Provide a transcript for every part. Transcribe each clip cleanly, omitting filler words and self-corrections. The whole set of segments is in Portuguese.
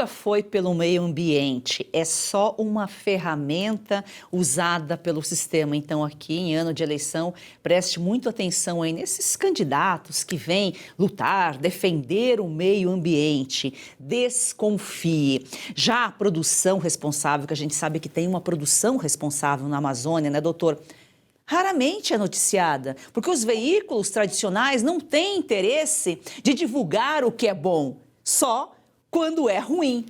nunca foi pelo meio ambiente, é só uma ferramenta usada pelo sistema. Então, aqui em ano de eleição, preste muita atenção aí nesses candidatos que vêm lutar, defender o meio ambiente. Desconfie. Já a produção responsável, que a gente sabe que tem uma produção responsável na Amazônia, né, doutor? Raramente é noticiada, porque os veículos tradicionais não têm interesse de divulgar o que é bom, só quando é ruim.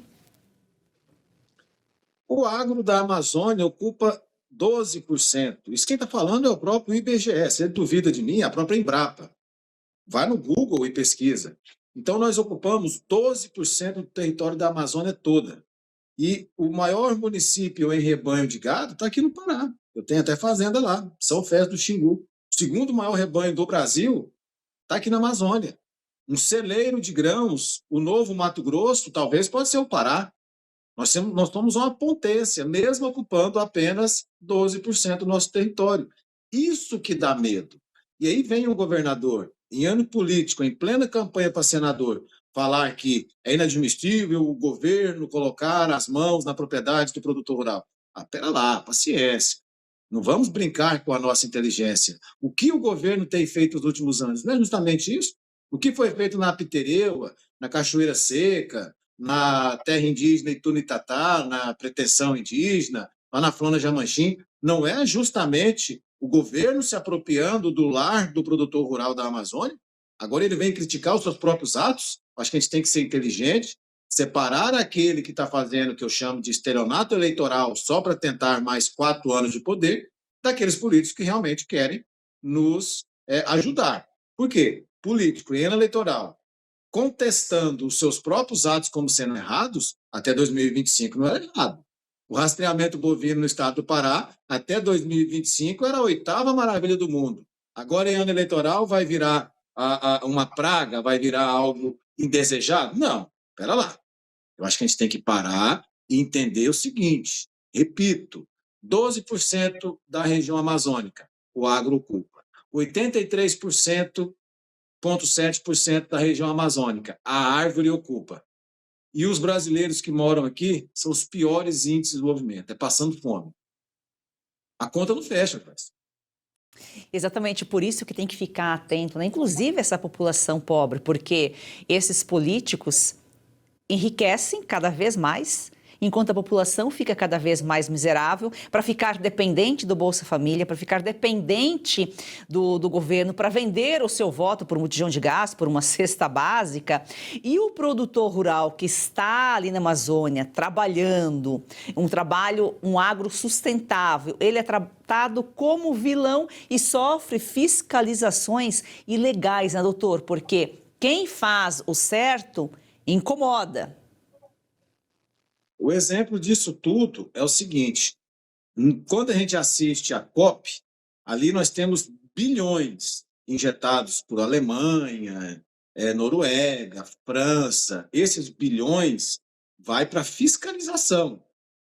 O agro da Amazônia ocupa 12%. Isso quem está falando é o próprio IBGE. Se ele duvida de mim, a própria Embrapa. Vai no Google e pesquisa. Então, nós ocupamos 12% do território da Amazônia toda. E o maior município em rebanho de gado está aqui no Pará. Eu tenho até fazenda lá, São Félix do Xingu. O segundo maior rebanho do Brasil está aqui na Amazônia. Um celeiro de grãos, o Novo Mato Grosso, talvez pode ser o Pará. Nós somos uma potência, mesmo ocupando apenas 12% do nosso território. Isso que dá medo. E aí vem o governador, em ano político, em plena campanha para senador, falar que é inadmissível o governo colocar as mãos na propriedade do produtor rural. Pera lá, paciência. Não vamos brincar com a nossa inteligência. O que o governo tem feito nos últimos anos? Não é justamente isso? O que foi feito na Pitereua, na Cachoeira Seca, na terra indígena Itunitatá, na pretensão indígena, lá na Flona Jamanchim, não é justamente o governo se apropriando do lar do produtor rural da Amazônia? Agora ele vem criticar os seus próprios atos? Acho que a gente tem que ser inteligente, separar aquele que está fazendo o que eu chamo de estelionato eleitoral só para tentar mais 4 anos de poder, daqueles políticos que realmente querem nos ajudar. Por quê? Político em ano eleitoral, contestando os seus próprios atos como sendo errados, até 2025 não era errado. O rastreamento bovino no estado do Pará, até 2025, era a 8ª maravilha do mundo. Agora, em ano eleitoral, vai virar uma praga, vai virar algo indesejado? Não, espera lá. Eu acho que a gente tem que parar e entender o seguinte, repito, 12% da região amazônica, o agro ocupa. 83,7% da região amazônica, a árvore ocupa. E os brasileiros que moram aqui são os piores índices de desenvolvimento, é passando fome. A conta não fecha, parceiro. Exatamente por isso que tem que ficar atento, né? Inclusive essa população pobre, porque esses políticos enriquecem cada vez mais, enquanto a população fica cada vez mais miserável, para ficar dependente do Bolsa Família, para ficar dependente do governo, para vender o seu voto por um botijão de gás, por uma cesta básica. E o produtor rural que está ali na Amazônia trabalhando, um agro sustentável, ele é tratado como vilão e sofre fiscalizações ilegais, né, doutor? Porque quem faz o certo incomoda. O exemplo disso tudo é o seguinte, quando a gente assiste a COP, ali nós temos bilhões injetados por Alemanha, Noruega, França. Esses bilhões vai para fiscalização,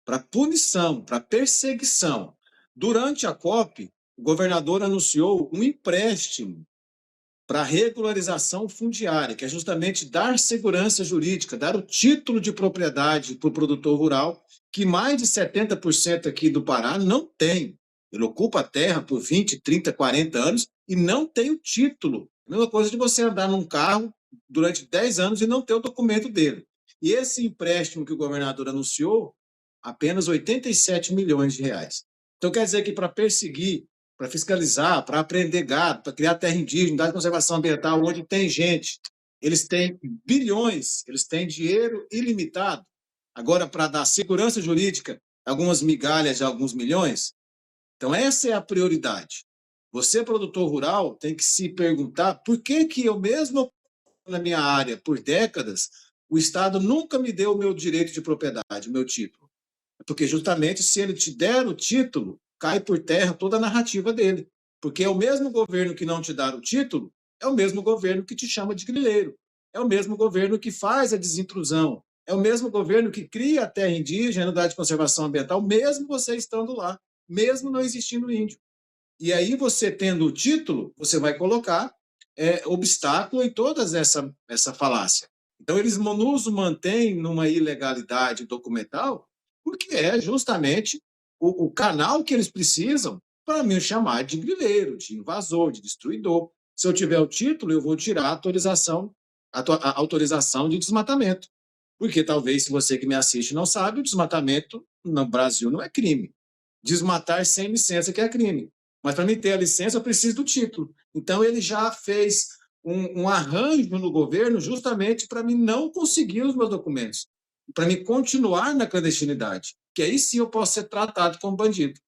para punição, para perseguição. Durante a COP, o governador anunciou um empréstimo para regularização fundiária, que é justamente dar segurança jurídica, dar o título de propriedade para o produtor rural, que mais de 70% aqui do Pará não tem. Ele ocupa a terra por 20, 30, 40 anos e não tem o título. A mesma coisa de você andar num carro durante 10 anos e não ter o documento dele. E esse empréstimo que o governador anunciou, apenas 87 milhões de reais. Então, quer dizer que para perseguir, para fiscalizar, para apreender gado, para criar terra indígena, unidade de conservação ambiental, onde tem gente, eles têm bilhões, eles têm dinheiro ilimitado. Agora, para dar segurança jurídica, algumas migalhas de alguns milhões. Então, essa é a prioridade. Você, produtor rural, tem que se perguntar por que eu mesmo na minha área por décadas, o Estado nunca me deu o meu direito de propriedade, o meu título. Porque justamente se ele te der o título, cai por terra toda a narrativa dele. Porque é o mesmo governo que não te dá o título, é o mesmo governo que te chama de grileiro, é o mesmo governo que faz a desintrusão, é o mesmo governo que cria a terra indígena, a unidade de conservação ambiental, mesmo você estando lá, mesmo não existindo índio. E aí você tendo o título, você vai colocar obstáculo em toda essa falácia. Então, eles nos mantêm numa ilegalidade documental, porque é justamente o canal que eles precisam para me chamar de grileiro, de invasor, de destruidor. Se eu tiver o título, eu vou tirar a autorização de desmatamento. Porque talvez, se você que me assiste não sabe, o desmatamento no Brasil não é crime. Desmatar sem licença que é crime. Mas para mim ter a licença, eu preciso do título. Então, ele já fez um arranjo no governo justamente para mim não conseguir os meus documentos, para mim continuar na clandestinidade, que aí sim eu posso ser tratado como bandido.